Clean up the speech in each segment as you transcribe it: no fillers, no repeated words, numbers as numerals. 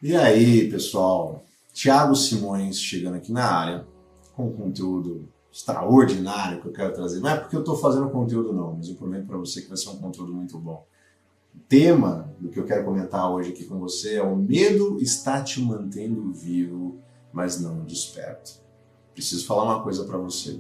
E aí, pessoal? Thiago Simões chegando aqui na área com um conteúdo extraordinário que eu quero trazer. Não é porque eu estou fazendo conteúdo não, mas eu prometo para você que vai ser um conteúdo muito bom. O tema do que eu quero comentar hoje aqui com você é: o medo está te mantendo vivo, mas não desperto. Preciso falar uma coisa para você.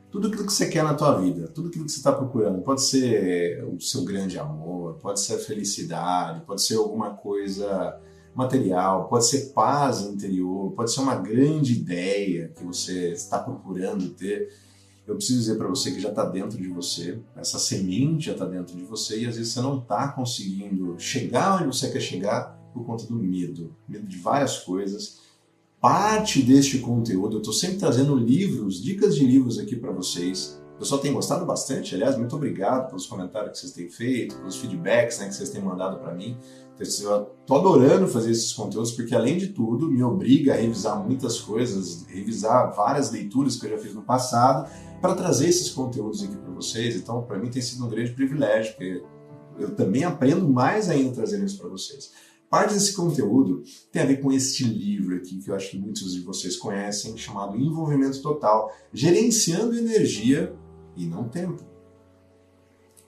Tudo aquilo que você quer na tua vida, tudo aquilo que você está procurando, pode ser o seu grande amor, pode ser a felicidade, pode ser alguma coisa material, pode ser paz interior, pode ser uma grande ideia que você está procurando ter. Eu preciso dizer para você que já está dentro de você, essa semente já está dentro de você e às vezes você não está conseguindo chegar onde você quer chegar por conta do medo de várias coisas. Parte deste conteúdo, eu estou sempre trazendo livros, dicas de livros aqui para vocês. O pessoal tem gostado bastante, aliás, muito obrigado pelos comentários que vocês têm feito, pelos feedbacks, que vocês têm mandado para mim. Eu estou adorando fazer esses conteúdos porque, além de tudo, me obriga a revisar muitas coisas, revisar várias leituras que eu já fiz no passado para trazer esses conteúdos aqui para vocês. Então, para mim tem sido um grande privilégio, porque eu também aprendo mais ainda trazendo isso para vocês. Parte desse conteúdo tem a ver com este livro aqui, que eu acho que muitos de vocês conhecem, chamado Envolvimento Total, Gerenciando Energia e não Tempo.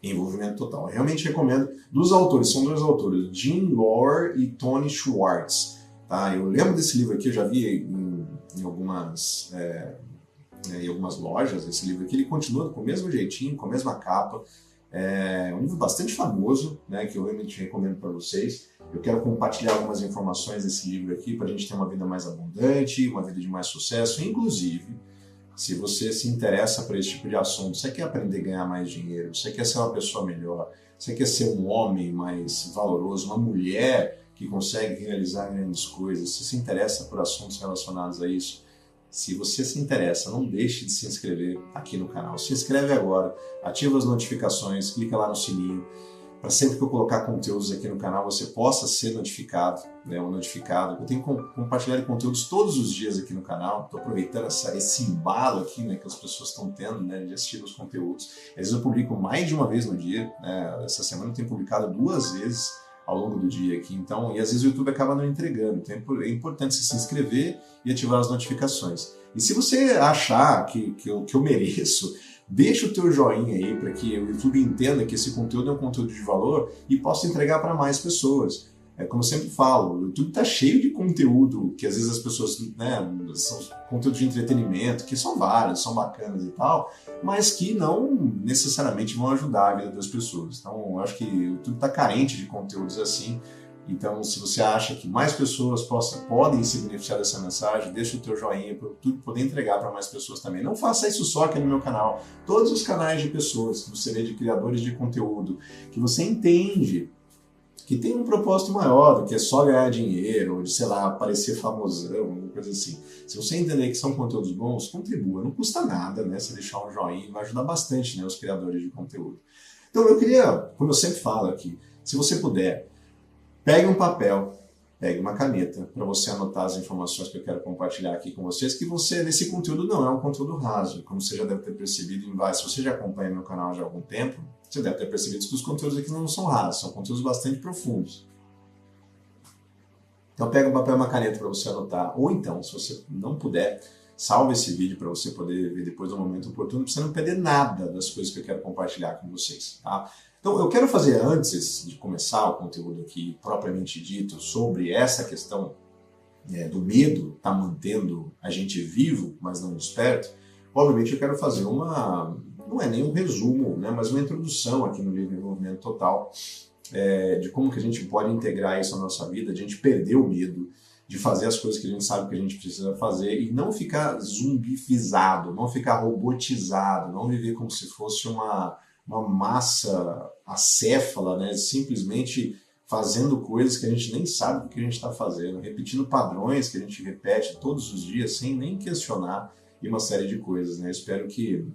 Envolvimento Total. Eu realmente recomendo. Dos autores, são dois autores, Jim Lohr e Tony Schwartz. Tá? Eu lembro desse livro aqui, eu já vi em algumas lojas, esse livro aqui. Ele continua com o mesmo jeitinho, com a mesma capa. É um livro bastante famoso, que eu realmente recomendo para vocês. Eu quero compartilhar algumas informações desse livro aqui para a gente ter uma vida mais abundante, uma vida de mais sucesso. Inclusive, se você se interessa por esse tipo de assunto, você quer aprender a ganhar mais dinheiro, você quer ser uma pessoa melhor, você quer ser um homem mais valoroso, uma mulher que consegue realizar grandes coisas, você se interessa por assuntos relacionados a isso, se você se interessa, não deixe de se inscrever aqui no canal. Se inscreve agora, ativa as notificações, clica lá no sininho, para sempre que eu colocar conteúdos aqui no canal, você possa ser notificado, ou notificado. Eu tenho compartilhado conteúdos todos os dias aqui no canal, estou aproveitando esse embalo aqui, que as pessoas estão tendo, de assistir os conteúdos. Às vezes eu publico mais de uma vez no dia, essa semana eu tenho publicado 2 vezes ao longo do dia aqui, então, e às vezes o YouTube acaba não entregando, então é importante você se inscrever e ativar as notificações. E se você achar que eu mereço, deixa o teu joinha aí para que o YouTube entenda que esse conteúdo é um conteúdo de valor e possa entregar para mais pessoas. Como eu sempre falo, o YouTube está cheio de conteúdo que às vezes as pessoas, são conteúdo de entretenimento, que são vários, são bacanas e tal, mas que não necessariamente vão ajudar a vida das pessoas. Então, eu acho que o YouTube está carente de conteúdos assim. Então, se você acha que mais pessoas podem se beneficiar dessa mensagem, deixa o teu joinha para tudo poder entregar para mais pessoas também. Não faça isso só aqui no meu canal. Todos os canais de pessoas que você vê, de criadores de conteúdo, que você entende que tem um propósito maior do que só ganhar dinheiro, ou de, sei lá, parecer famosão, alguma coisa assim. Se você entender que são conteúdos bons, contribua. Não custa nada, você deixar um joinha, vai ajudar bastante, os criadores de conteúdo. Então, eu queria, como eu sempre falo aqui, se você puder, pegue um papel, pegue uma caneta para você anotar as informações que eu quero compartilhar aqui com vocês, que esse conteúdo não é um conteúdo raso, como você já deve ter percebido em vários. Se você já acompanha meu canal já há algum tempo, você deve ter percebido que os conteúdos aqui não são rasos, são conteúdos bastante profundos. Então pega um papel e uma caneta para você anotar, ou então, se você não puder, salve esse vídeo para você poder ver depois no momento oportuno, para você não perder nada das coisas que eu quero compartilhar com vocês, tá? Então, eu quero fazer, antes de começar o conteúdo aqui propriamente dito sobre essa questão do medo tá mantendo a gente vivo, mas não desperto, obviamente eu quero fazer não é nem um resumo, mas uma introdução aqui no livro Envolvimento Total, de como que a gente pode integrar isso na nossa vida, de a gente perder o medo, de fazer as coisas que a gente sabe que a gente precisa fazer e não ficar zumbifizado, não ficar robotizado, não viver como se fosse uma massa acéfala, simplesmente fazendo coisas que a gente nem sabe o que a gente está fazendo, repetindo padrões que a gente repete todos os dias sem nem questionar e uma série de coisas. Eu espero que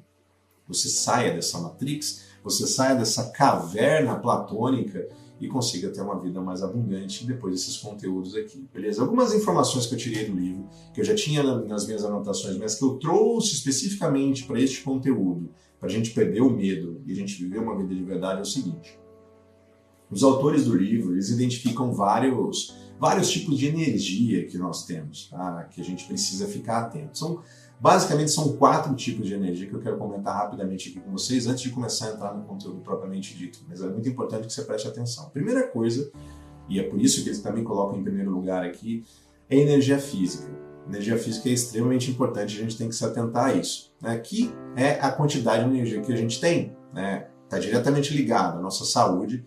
você saia dessa matrix, você saia dessa caverna platônica e consiga ter uma vida mais abundante depois desses conteúdos aqui, beleza? Algumas informações que eu tirei do livro, que eu já tinha nas minhas anotações, mas que eu trouxe especificamente para este conteúdo, para a gente perder o medo e a gente viver uma vida de verdade, é o seguinte. Os autores do livro, eles identificam vários vários tipos de energia que nós temos, tá? Que a gente precisa ficar atento. Basicamente são 4 tipos de energia que eu quero comentar rapidamente aqui com vocês antes de começar a entrar no conteúdo propriamente dito, mas é muito importante que você preste atenção. Primeira coisa, e é por isso que eles também colocam em primeiro lugar aqui, é energia física. Energia física é extremamente importante, a gente tem que se atentar a isso, né? Que é a quantidade de energia que a gente tem, né? Está diretamente ligado à nossa saúde,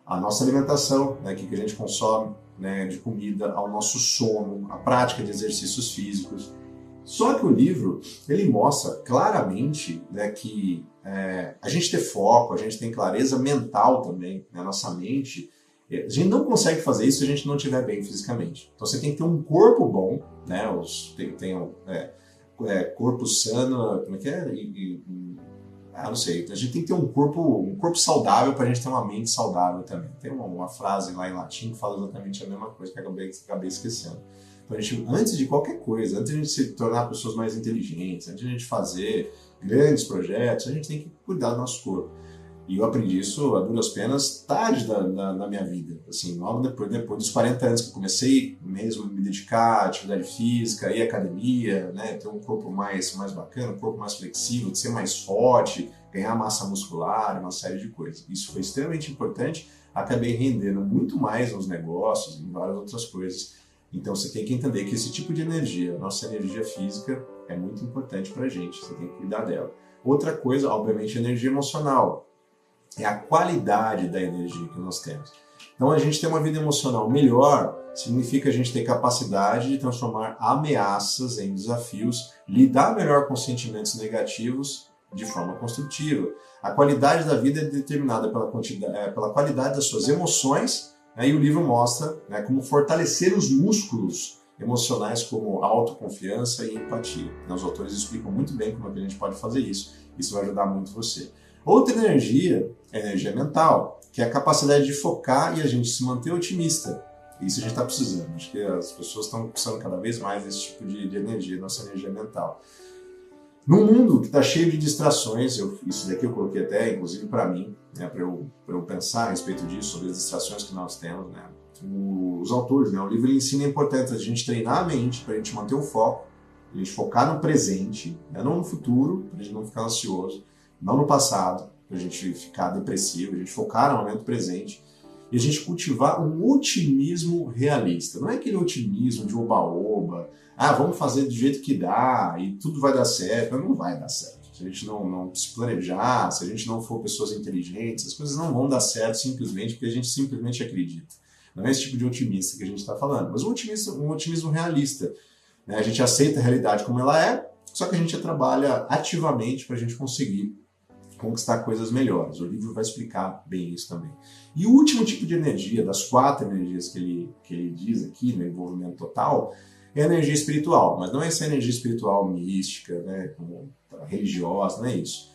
à nossa alimentação, né? Que a gente consome, né? De comida, ao nosso sono, à prática de exercícios físicos. Só que o livro, ele mostra claramente, né, que a gente ter foco, a gente tem clareza mental também, né, nossa mente, a gente não consegue fazer isso se a gente não estiver bem fisicamente. Então você tem que ter um corpo bom, né, corpo sano, como é que é? Não sei, a gente tem que ter um corpo saudável para a gente ter uma mente saudável também. Tem uma frase lá em latim que fala exatamente a mesma coisa que eu acabei esquecendo. Então, antes de qualquer coisa, antes de a gente se tornar pessoas mais inteligentes, antes de a gente fazer grandes projetos, a gente tem que cuidar do nosso corpo. E eu aprendi isso a duras penas tarde na minha vida. Assim, logo depois dos 40 anos que eu comecei mesmo a me dedicar à atividade física e academia, né, ter um corpo mais bacana, um corpo mais flexível, ser mais forte, ganhar massa muscular, uma série de coisas. Isso foi extremamente importante. Acabei rendendo muito mais nos negócios e em várias outras coisas. Então você tem que entender que esse tipo de energia, nossa energia física, é muito importante para a gente, você tem que cuidar dela. Outra coisa, obviamente, energia emocional, é a qualidade da energia que nós temos. Então a gente ter uma vida emocional melhor significa a gente ter capacidade de transformar ameaças em desafios, lidar melhor com sentimentos negativos de forma construtiva. A qualidade da vida é determinada pela qualidade das suas emoções. E o livro mostra, né, como fortalecer os músculos emocionais como autoconfiança e empatia. Os autores explicam muito bem como é que a gente pode fazer isso. Isso vai ajudar muito você. Outra energia é a energia mental, que é a capacidade de focar e a gente se manter otimista. Isso a gente está precisando. Acho que as pessoas estão precisando cada vez mais desse tipo de energia, nossa energia mental. Num mundo que está cheio de distrações, isso daqui eu coloquei até, inclusive, para mim, né, para eu pensar a respeito disso, sobre as distrações que nós temos. Né. Os autores, né, o livro ele ensina a importância de a gente treinar a mente, para a gente manter o foco, a gente focar no presente, né, não no futuro, para a gente não ficar ansioso, não no passado, para a gente ficar depressivo, a gente focar no momento presente, e a gente cultivar um otimismo realista. Não é aquele otimismo de oba-oba, vamos fazer do jeito que dá e tudo vai dar certo. Não vai dar certo. Se a gente não se planejar, se a gente não for pessoas inteligentes, as coisas não vão dar certo simplesmente porque a gente simplesmente acredita. Não é esse tipo de otimista que a gente está falando, mas um otimismo realista. Né? A gente aceita a realidade como ela é, só que a gente trabalha ativamente para a gente conseguir conquistar coisas melhores. O livro vai explicar bem isso também. E o último tipo de energia, das 4 energias que ele diz aqui, no envolvimento total, é a energia espiritual. Mas não é essa energia espiritual mística, né, como religiosa, não é isso.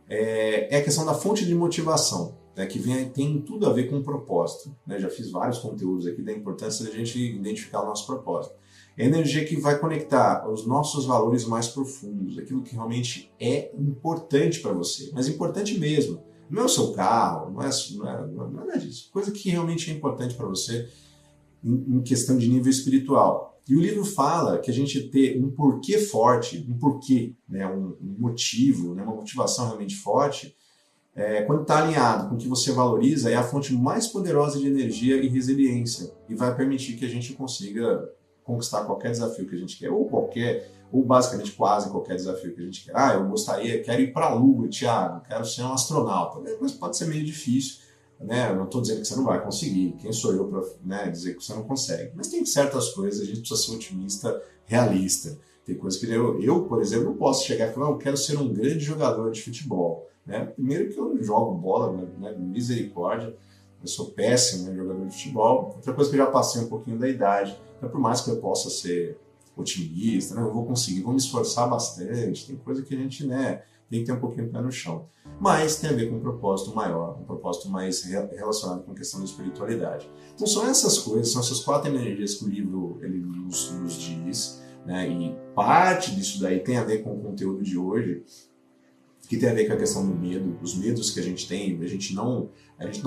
É a questão da fonte de motivação, né, que tem tudo a ver com o propósito. Né? Já fiz vários conteúdos aqui da importância da gente identificar o nosso propósito. É a energia que vai conectar os nossos valores mais profundos, aquilo que realmente é importante para você, mas importante mesmo. Não é o seu carro, não é nada disso. Coisa que realmente é importante para você em questão de nível espiritual. E o livro fala que a gente ter um porquê forte, né, um motivo, né, uma motivação realmente forte, quando está alinhado com o que você valoriza, é a fonte mais poderosa de energia e resiliência e vai permitir que a gente consiga conquistar qualquer desafio que a gente quer, ou basicamente quase qualquer desafio que a gente quer. Quero ir para a Lua, Thiago, quero ser um astronauta. Mas pode ser meio difícil, né? Eu não estou dizendo que você não vai conseguir, quem sou eu para, né, dizer que você não consegue. Mas tem certas coisas, a gente precisa ser otimista, realista. Tem coisas que eu, por exemplo, não posso chegar e falar, eu quero ser um grande jogador de futebol. Né? Primeiro que eu jogo bola, né, misericórdia, eu sou péssimo, né, jogador de futebol. Outra coisa que eu já passei um pouquinho da idade. Então, por mais que eu possa ser otimista, né, eu vou conseguir, vou me esforçar bastante, tem coisa que a gente, né, tem que ter um pouquinho de pé no chão. Mas tem a ver com um propósito maior, um propósito mais relacionado com a questão da espiritualidade. Então são essas coisas, são essas 4 energias que o livro ele nos diz, né, e parte disso daí tem a ver com o conteúdo de hoje. que tem a ver com a questão do medo, os medos que a gente tem, a gente não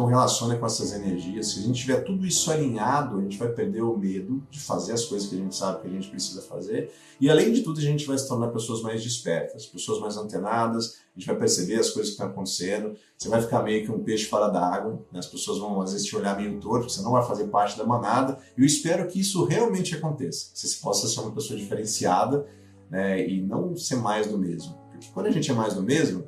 relaciona com essas energias. Se a gente tiver tudo isso alinhado, a gente vai perder o medo de fazer as coisas que a gente sabe que a gente precisa fazer, e além de tudo a gente vai se tornar pessoas mais despertas, pessoas mais antenadas, a gente vai perceber as coisas que estão acontecendo, você vai ficar meio que um peixe fora da água, né? As pessoas vão às vezes te olhar meio torto, você não vai fazer parte da manada, e eu espero que isso realmente aconteça, que você possa ser uma pessoa diferenciada, né? E não ser mais do mesmo. Porque quando a gente é mais do mesmo,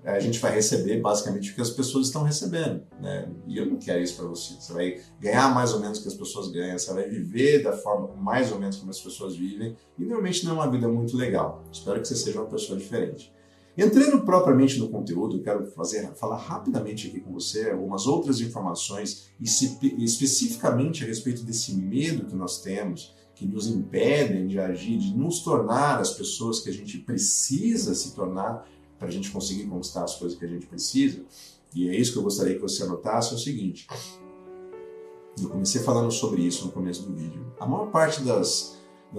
a gente vai receber basicamente o que as pessoas estão recebendo, né? E eu não quero isso para você. Você vai ganhar mais ou menos o que as pessoas ganham, você vai viver da forma mais ou menos como as pessoas vivem, e normalmente não é uma vida muito legal. Espero que você seja uma pessoa diferente. Entrando propriamente no conteúdo, eu quero falar rapidamente aqui com você algumas outras informações, especificamente a respeito desse medo que nós temos, que nos impedem de agir, de nos tornar as pessoas que a gente precisa se tornar para a gente conseguir conquistar as coisas que a gente precisa. E é isso que eu gostaria que você anotasse, é o seguinte. Eu comecei falando sobre isso no começo do vídeo. A maior parte das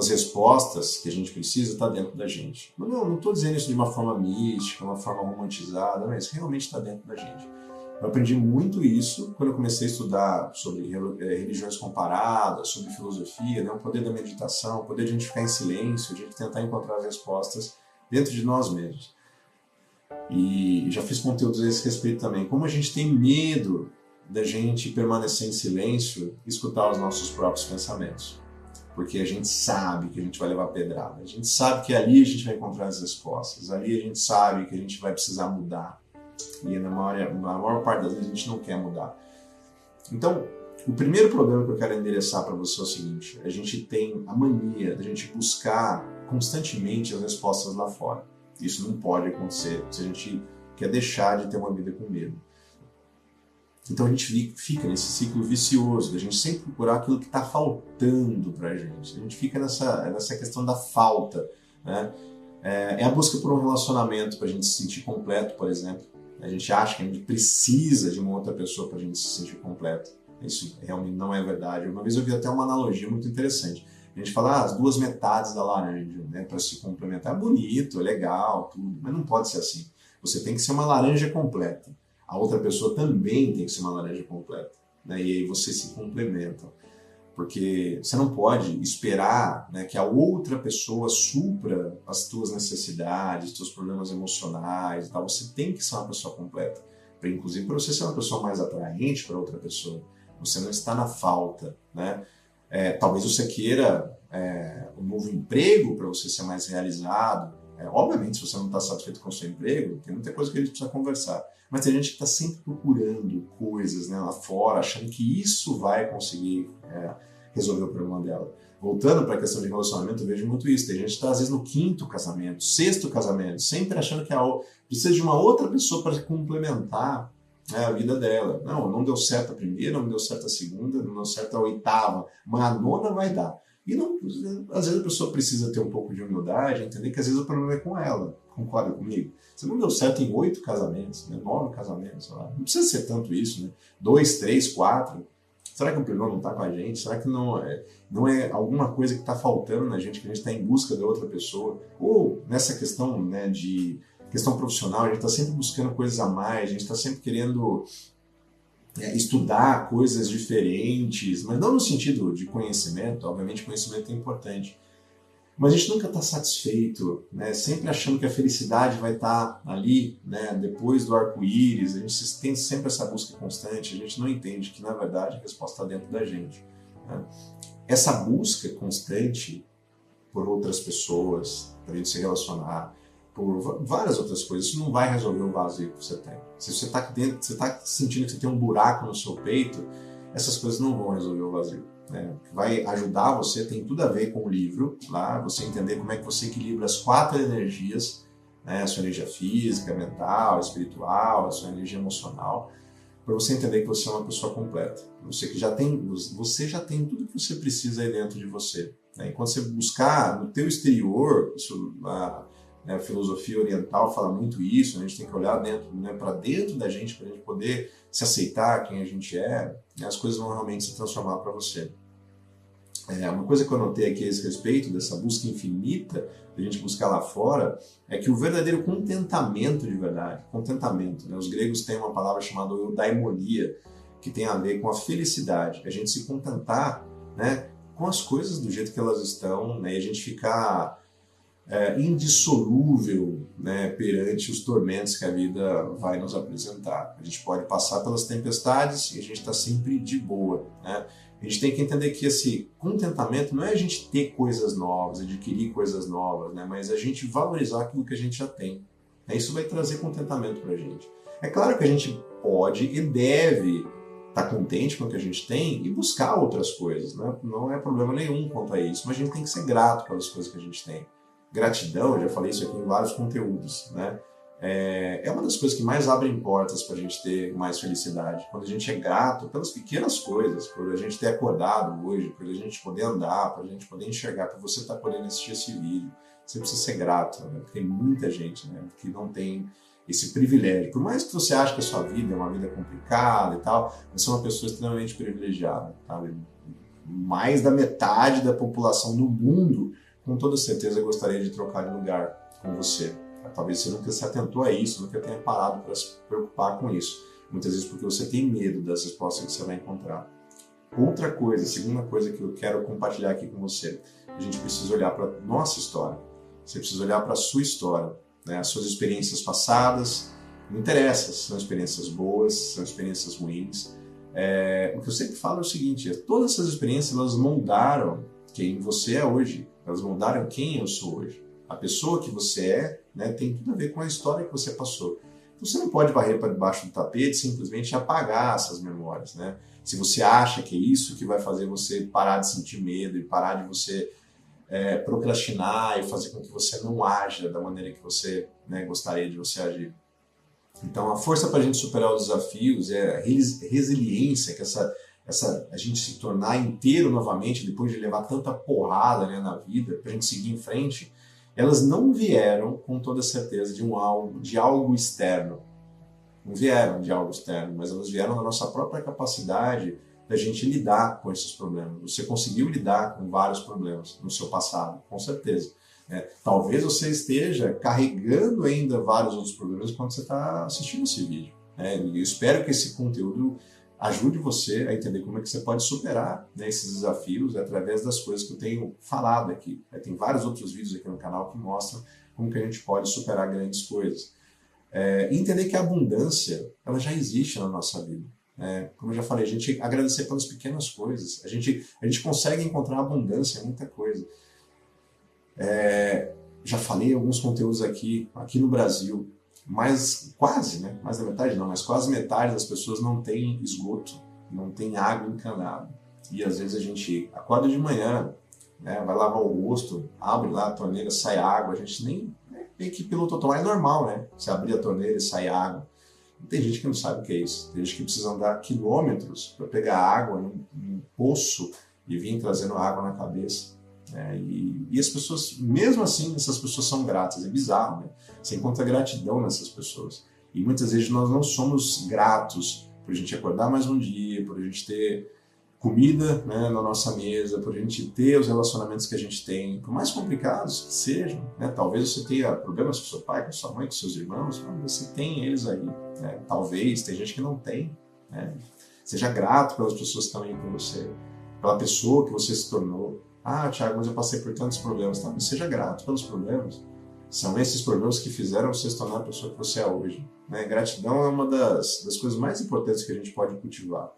respostas que a gente precisa está dentro da gente. Não estou dizendo isso de uma forma mística, uma forma romantizada, mas realmente está dentro da gente. Eu aprendi muito isso quando eu comecei a estudar sobre religiões comparadas, sobre filosofia, né? O poder da meditação, o poder de a gente ficar em silêncio, de a gente tentar encontrar as respostas dentro de nós mesmos. E já fiz conteúdos a esse respeito também. Como a gente tem medo da gente permanecer em silêncio e escutar os nossos próprios pensamentos. Porque a gente sabe que a gente vai levar pedrada. A gente sabe que ali a gente vai encontrar as respostas. Ali a gente sabe que a gente vai precisar mudar. E na maior parte das vezes a gente não quer mudar. Então, o primeiro problema que eu quero endereçar para você é o seguinte. A gente tem a mania de a gente buscar constantemente as respostas lá fora. Isso não pode acontecer se a gente quer deixar de ter uma vida com medo. Então a gente fica nesse ciclo vicioso, da gente sempre procurar aquilo que está faltando para a gente. A gente fica nessa questão da falta, né? É a busca por um relacionamento para a gente se sentir completo, por exemplo. A gente acha que a gente precisa de uma outra pessoa para a gente se sentir completo. Isso realmente não é verdade. Uma vez eu vi até uma analogia muito interessante. A gente fala as duas metades da laranja, né, para se complementar. É bonito, é legal, tudo, mas não pode ser assim. Você tem que ser uma laranja completa. A outra pessoa também tem que ser uma laranja completa, né, e aí vocês se complementam. Porque você não pode esperar, né, que a outra pessoa supra as tuas necessidades, os teus problemas emocionais e tal. Você tem que ser uma pessoa completa. Inclusive para você ser uma pessoa mais atraente para outra pessoa. Você não está na falta, né? Talvez você queira um novo emprego para você ser mais realizado. Obviamente, se você não está satisfeito com o seu emprego, tem muita coisa que a gente precisa conversar. Mas tem gente que está sempre procurando coisas, né, lá fora, achando que isso vai conseguir resolver o problema dela. Voltando para a questão de relacionamento, eu vejo muito isso. Tem gente que está, às vezes, no 5º casamento, 6º casamento, sempre achando que precisa de uma outra pessoa para complementar, né, a vida dela. Não deu certo a primeira, não deu certo a segunda, não deu certo a 8ª, mas a 9ª vai dar. E não, às vezes a pessoa precisa ter um pouco de humildade, entender que às vezes o problema é com ela. Concorda comigo? Você não deu certo em 8 casamentos, né, 9 casamentos, sei lá. Não precisa ser tanto isso, né? 2, 3, 4. Será que o problema não está com a gente? Será que não é alguma coisa que está faltando na gente, que a gente está em busca da outra pessoa? Ou nessa questão, né, de questão profissional, a gente está sempre buscando coisas a mais, a gente está sempre querendo estudar coisas diferentes, mas não no sentido de conhecimento. Obviamente conhecimento é importante, mas a gente nunca está satisfeito, né? Sempre achando que a felicidade vai estar ali, né, depois do arco-íris. A gente tem sempre essa busca constante, a gente não entende que na verdade a resposta está dentro da gente, né? Essa busca constante por outras pessoas, para a gente se relacionar, por várias outras coisas, isso não vai resolver o vazio que você tem. Se você está sentindo que você tem um buraco no seu peito, essas coisas não vão resolver o vazio. O que vai ajudar você tem tudo a ver com o livro, lá, você entender como é que você equilibra as 4 energias, né, a sua energia física, mental, espiritual, a sua energia emocional, para você entender que você é uma pessoa completa. Você já tem tudo que você precisa aí dentro de você, né? Enquanto você buscar no teu exterior, a filosofia oriental fala muito isso, a gente tem que olhar dentro, né, para dentro da gente, para a gente poder se aceitar quem a gente é, e as coisas vão realmente se transformar para você. Uma coisa que eu notei aqui a esse respeito, dessa busca infinita, de a gente buscar lá fora, é que o verdadeiro contentamento de verdade, contentamento, né? Os gregos têm uma palavra chamada eudaimonia, que tem a ver com a felicidade, a gente se contentar, né, com as coisas do jeito que elas estão, né, e a gente ficar indissolúvel, né, perante os tormentos que a vida vai nos apresentar. A gente pode passar pelas tempestades e a gente está sempre de boa, né? A gente tem que entender que esse contentamento não é a gente ter coisas novas, adquirir coisas novas, né, mas a gente valorizar aquilo que a gente já tem. Isso vai trazer contentamento para a gente. É claro que a gente pode e deve estar contente com o que a gente tem e buscar outras coisas, né? Não é problema nenhum quanto a isso, mas a gente tem que ser grato pelas coisas que a gente tem. Gratidão, eu já falei isso aqui em vários conteúdos, né? É uma das coisas que mais abrem portas para a gente ter mais felicidade. Quando a gente é grato pelas pequenas coisas, por a gente ter acordado hoje, por a gente poder andar, por a gente poder enxergar, por você estar podendo assistir esse vídeo, você precisa ser grato, né? Porque tem muita gente, né, que não tem esse privilégio. Por mais que você ache que a sua vida é uma vida complicada e tal, você é uma pessoa extremamente privilegiada, sabe? Mais da metade da população do mundo, com toda certeza, gostaria de trocar de lugar com você. Talvez você nunca se atentou a isso, nunca tenha parado para se preocupar com isso. Muitas vezes porque você tem medo das respostas que você vai encontrar. Outra coisa, segunda coisa que eu quero compartilhar aqui com você, a gente precisa olhar para a nossa história. Você precisa olhar para a sua história, né? As suas experiências passadas, não interessa se são experiências boas, se são experiências ruins. O que eu sempre falo é o seguinte, todas essas experiências elas moldaram quem você é hoje, elas moldaram quem eu sou hoje. A pessoa que você é, né, tem tudo a ver com a história que você passou. Então, você não pode varrer para debaixo do tapete e simplesmente apagar essas memórias, né? Se você acha que é isso que vai fazer você parar de sentir medo e parar de você procrastinar e fazer com que você não haja da maneira que você, né, gostaria de você agir. Então, a força para a gente superar os desafios é a resiliência, que a gente se tornar inteiro novamente depois de levar tanta porrada, né, na vida, para a gente seguir em frente. Elas não vieram com toda certeza de algo externo. Não vieram de algo externo, mas elas vieram da nossa própria capacidade da gente lidar com esses problemas. Você conseguiu lidar com vários problemas no seu passado, com certeza. Talvez você esteja carregando ainda vários outros problemas quando você está assistindo esse vídeo. Eu espero que esse conteúdo ajude você a entender como é que você pode superar, né, esses desafios através das coisas que eu tenho falado aqui. Tem vários outros vídeos aqui no canal que mostram como que a gente pode superar grandes coisas. E entender que a abundância ela já existe na nossa vida. Como eu já falei, a gente agradecer pelas pequenas coisas. A gente consegue encontrar abundância em muita coisa. Já falei alguns conteúdos aqui no Brasil, mas quase, né? Mais da metade não, mas quase metade das pessoas não tem esgoto, não tem água encanada. E às vezes a gente acorda de manhã, né, vai lavar o rosto, abre lá a torneira, sai água, a gente nem tem que piloto automático, é normal, né? Você abrir a torneira e sair água. Tem gente que não sabe o que é isso, tem gente que precisa andar quilômetros para pegar água num poço e vir trazendo água na cabeça. E as pessoas, mesmo assim, essas pessoas são gratas, é bizarro, né? Você encontra gratidão nessas pessoas. E muitas vezes nós não somos gratos por a gente acordar mais um dia, por a gente ter comida, né, na nossa mesa, por a gente ter os relacionamentos que a gente tem, por mais complicados que sejam, né? Talvez você tenha problemas com seu pai, com sua mãe, com seus irmãos, mas você tem eles aí, né? Talvez, tem gente que não tem, né? Seja grato pelas pessoas que estão aí com você, pela pessoa que você se tornou. Ah, Thiago, mas eu passei por tantos problemas. Tá, mas seja grato pelos problemas. São esses problemas que fizeram você se tornar a pessoa que você é hoje. Né? Gratidão é uma das coisas mais importantes que a gente pode cultivar.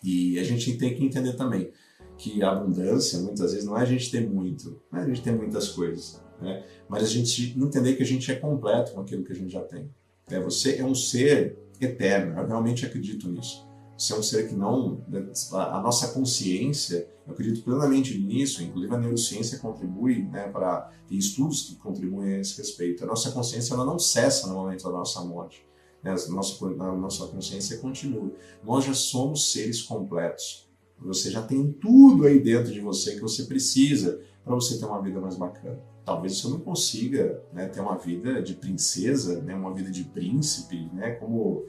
E a gente tem que entender também que a abundância, muitas vezes, não é a gente ter muito, não é a gente ter muitas coisas, né? Mas a gente entender que a gente é completo com aquilo que a gente já tem. Você é um ser eterno, eu realmente acredito nisso. Você é um ser que não... A nossa consciência, eu acredito plenamente nisso, inclusive a neurociência contribui, né, tem estudos que contribuem a esse respeito. A nossa consciência ela não cessa no momento da nossa morte. Né? A nossa consciência continua. Nós já somos seres completos. Você já tem tudo aí dentro de você que você precisa para você ter uma vida mais bacana. Talvez você não consiga, né, ter uma vida de princesa, né, uma vida de príncipe, né, como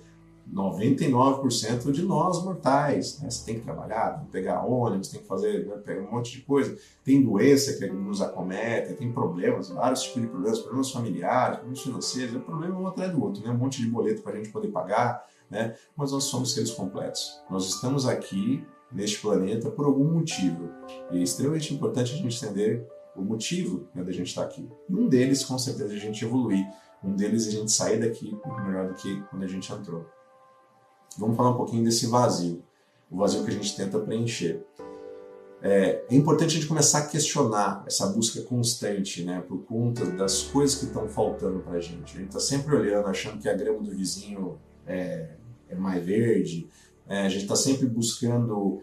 99% de nós mortais, né? Você tem que trabalhar, tem que pegar ônibus, tem que fazer, né, pegar um monte de coisa, tem doença que nos acomete, tem problemas, vários tipos de problemas, problemas familiares, problemas financeiros, é problema um atrás do outro, né? Um monte de boleto para a gente poder pagar, né? Mas nós somos seres completos. Nós estamos aqui neste planeta por algum motivo. E é extremamente importante a gente entender o motivo, né, da gente estar aqui. E um deles, com certeza, é a gente evoluir. Um deles é a gente sair daqui melhor do que quando a gente entrou. Vamos falar um pouquinho desse vazio. O vazio que a gente tenta preencher. É importante a gente começar a questionar essa busca constante, né, por conta das coisas que estão faltando para a gente. A gente está sempre olhando, achando que a grama do vizinho é mais verde. A gente está sempre buscando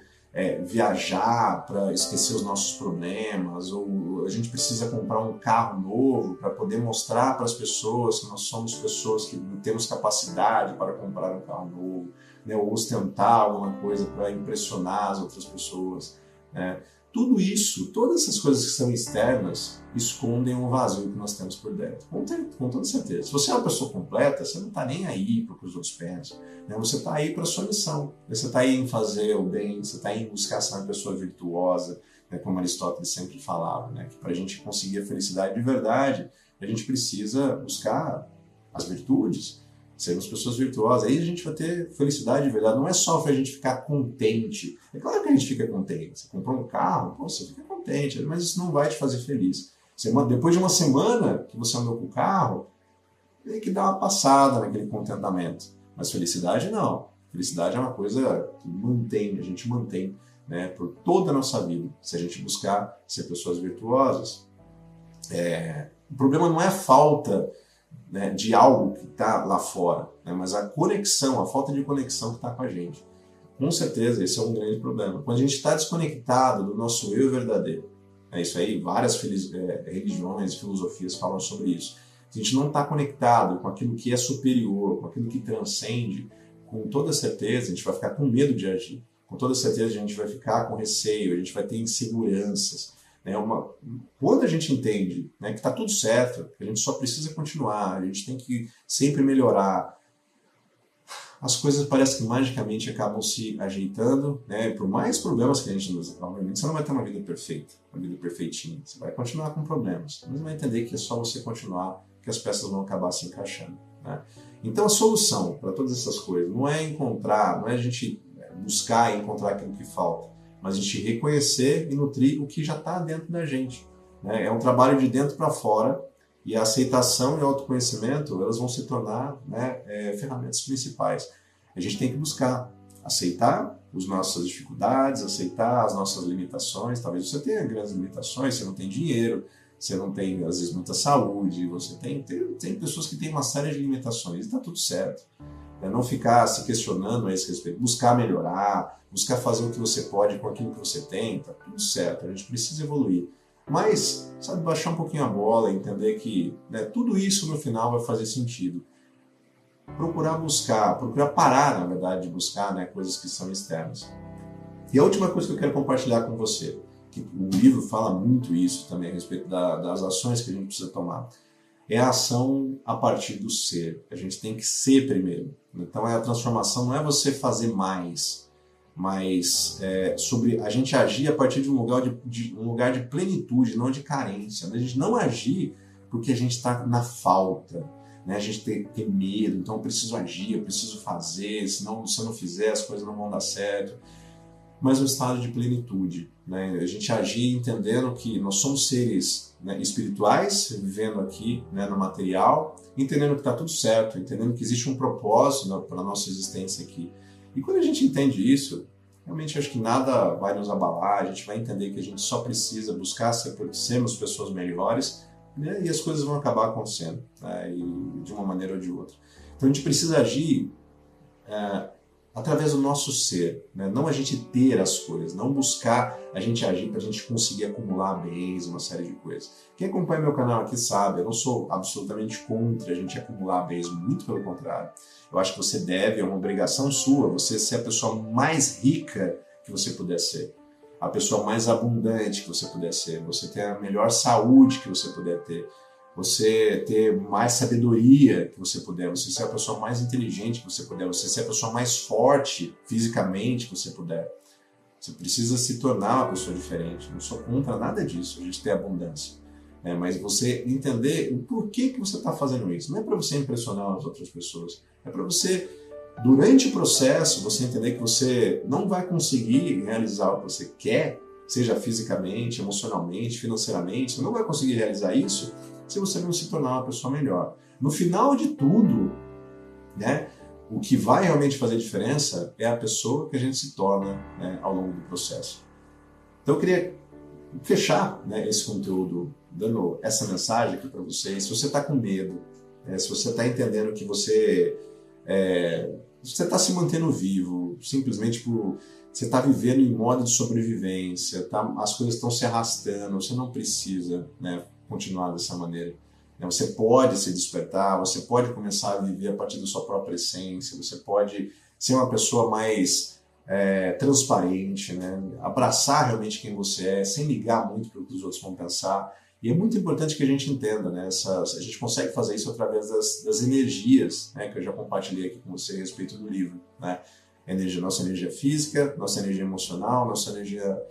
viajar para esquecer os nossos problemas, ou a gente precisa comprar um carro novo para poder mostrar para as pessoas que nós somos pessoas que temos capacidade para comprar um carro novo, né, ou ostentar alguma coisa para impressionar as outras pessoas, né? Tudo isso, todas essas coisas que são externas, escondem um vazio que nós temos por dentro, com toda certeza. Se você é uma pessoa completa, você não está nem aí para o que os outros pensam, né? Você está aí para a sua missão, você está aí em fazer o bem, você está aí em buscar ser uma pessoa virtuosa, né? Como Aristóteles sempre falava, né? Que para a gente conseguir a felicidade de verdade, a gente precisa buscar as virtudes, sermos pessoas virtuosas, aí a gente vai ter felicidade de verdade. Não é só para a gente ficar contente. É claro que a gente fica contente. Você comprou um carro, pô, você fica contente, mas isso não vai te fazer feliz. Depois de uma semana que você andou com o carro, tem que dar uma passada naquele contentamento. Mas felicidade não. Felicidade é uma coisa que mantém, a gente mantém, né, por toda a nossa vida. Se a gente buscar ser pessoas virtuosas, o problema não é a falta, né, de algo que está lá fora, né, mas a conexão, a falta de conexão que está com a gente. Com certeza, esse é um grande problema. Quando a gente está desconectado do nosso eu verdadeiro, é isso aí, várias religiões e filosofias falam sobre isso. Se a gente não está conectado com aquilo que é superior, com aquilo que transcende, com toda certeza a gente vai ficar com medo de agir. Com toda certeza a gente vai ficar com receio, a gente vai ter inseguranças. Quando a gente entende, né, que está tudo certo, que a gente só precisa continuar, a gente tem que sempre melhorar, as coisas parecem que magicamente acabam se ajeitando, né? Por mais problemas que a gente usa, obviamente você não vai ter uma vida perfeita, uma vida perfeitinha, você vai continuar com problemas, mas vai entender que é só você continuar que as peças vão acabar se encaixando, né? Então a solução para todas essas coisas não é encontrar, não é a gente buscar e encontrar aquilo que falta, mas a gente reconhecer e nutrir o que já está dentro da gente, né? É um trabalho de dentro para fora, e a aceitação e o autoconhecimento, elas vão se tornar, né, ferramentas principais. A gente tem que buscar aceitar as nossas dificuldades, aceitar as nossas limitações. Talvez você tenha grandes limitações, você não tem dinheiro, você não tem, às vezes, muita saúde, você tem pessoas que têm uma série de limitações, e está tudo certo. Não ficar se questionando a esse respeito, buscar melhorar, buscar fazer o que você pode com aquilo que você tem, está tudo certo, a gente precisa evoluir. Mas, sabe, baixar um pouquinho a bola, entender que, né, tudo isso no final vai fazer sentido. Procurar parar, na verdade, de buscar, né, coisas que são externas. E a última coisa que eu quero compartilhar com você, que o livro fala muito isso também a respeito das ações que a gente precisa tomar, é a ação a partir do ser. A gente tem que ser primeiro. Então a transformação não é você fazer mais, mas sobre a gente agir a partir de um lugar de plenitude, não de carência. A gente não agir porque a gente está na falta, né? A gente tem medo, então eu preciso agir, eu preciso fazer, senão se eu não fizer as coisas não vão dar certo. Mas um estado de plenitude, né? A gente agir entendendo que nós somos seres, né, espirituais, vivendo aqui, né, no material, entendendo que está tudo certo, entendendo que existe um propósito para a nossa existência aqui. E quando a gente entende isso, realmente acho que nada vai nos abalar, a gente vai entender que a gente só precisa buscar sermos pessoas melhores, né, e as coisas vão acabar acontecendo, né, e de uma maneira ou de outra. Então a gente precisa agir através do nosso ser, né? Não a gente ter as coisas, não buscar a gente agir para a gente conseguir acumular bens, uma série de coisas. Quem acompanha meu canal aqui sabe, eu não sou absolutamente contra a gente acumular bens, muito pelo contrário. Eu acho que você deve, é uma obrigação sua, você ser a pessoa mais rica que você puder ser, a pessoa mais abundante que você puder ser, você ter a melhor saúde que você puder ter, você ter mais sabedoria que você puder, você ser a pessoa mais inteligente que você puder, você ser a pessoa mais forte fisicamente que você puder. Você precisa se tornar uma pessoa diferente. Não sou contra nada disso, a gente tem abundância. Mas você entender o porquê que você está fazendo isso. Não é para você impressionar as outras pessoas. É para você, durante o processo, você entender que você não vai conseguir realizar o que você quer, seja fisicamente, emocionalmente, financeiramente. Você não vai conseguir realizar isso se você não se tornar uma pessoa melhor. No final de tudo, né, o que vai realmente fazer diferença é a pessoa que a gente se torna, né, ao longo do processo. Então eu queria fechar, né, esse conteúdo dando essa mensagem aqui para vocês. Se você está com medo, se você está entendendo que você está se mantendo vivo, simplesmente por você está vivendo em modo de sobrevivência, as coisas estão se arrastando, você não precisa, né, continuar dessa maneira. Você pode se despertar, você pode começar a viver a partir da sua própria essência, você pode ser uma pessoa mais transparente, né? Abraçar realmente quem você é, sem ligar muito para o que os outros vão pensar. E é muito importante que a gente entenda, né? A gente consegue fazer isso através das energias, né, que eu já compartilhei aqui com você a respeito do livro, né? Nossa energia física, nossa energia emocional, nossa energia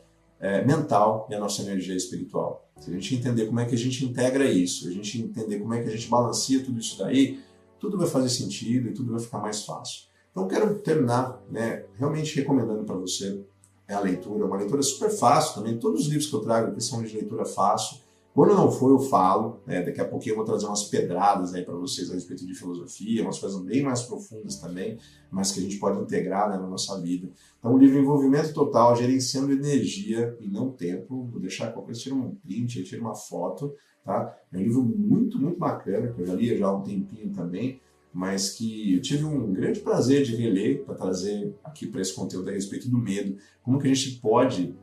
mental e a nossa energia espiritual. Se a gente entender como é que a gente integra isso, a gente entender como é que a gente balanceia tudo isso daí, tudo vai fazer sentido e tudo vai ficar mais fácil. Então, quero terminar, né, realmente recomendando para você a leitura, uma leitura super fácil também. Todos os livros que eu trago aqui são de leitura fácil. Quando não for, eu falo, né? Daqui a pouquinho eu vou trazer umas pedradas aí para vocês a respeito de filosofia, umas coisas bem mais profundas também, mas que a gente pode integrar, né, na nossa vida. Então, o livro Envolvimento Total, Gerenciando Energia e Não Tempo. Vou deixar qualquer coisa, tira um print, tira uma foto, tá? É um livro muito, muito bacana, que eu já li já há um tempinho também, mas que eu tive um grande prazer de reler para trazer aqui para esse conteúdo a respeito do medo. Como que a gente pode,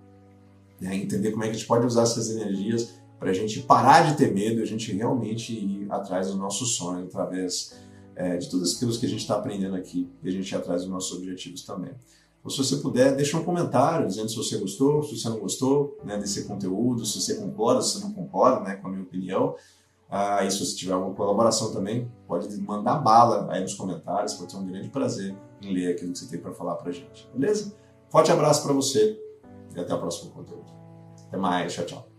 né, entender como é que a gente pode usar essas energias para a gente parar de ter medo e a gente realmente ir atrás dos nossos sonhos, através de todas aquilo que a gente está aprendendo aqui, e a gente ir atrás dos nossos objetivos também. Ou se você puder, deixa um comentário dizendo se você gostou, se você não gostou, né, desse conteúdo, se você concorda, se você não concorda, né, com a minha opinião. E se você tiver alguma colaboração também, pode mandar bala aí nos comentários, pode ter um grande prazer em ler aquilo que você tem para falar para a gente, beleza? Forte abraço para você e até o próximo conteúdo. Até mais, tchau, tchau.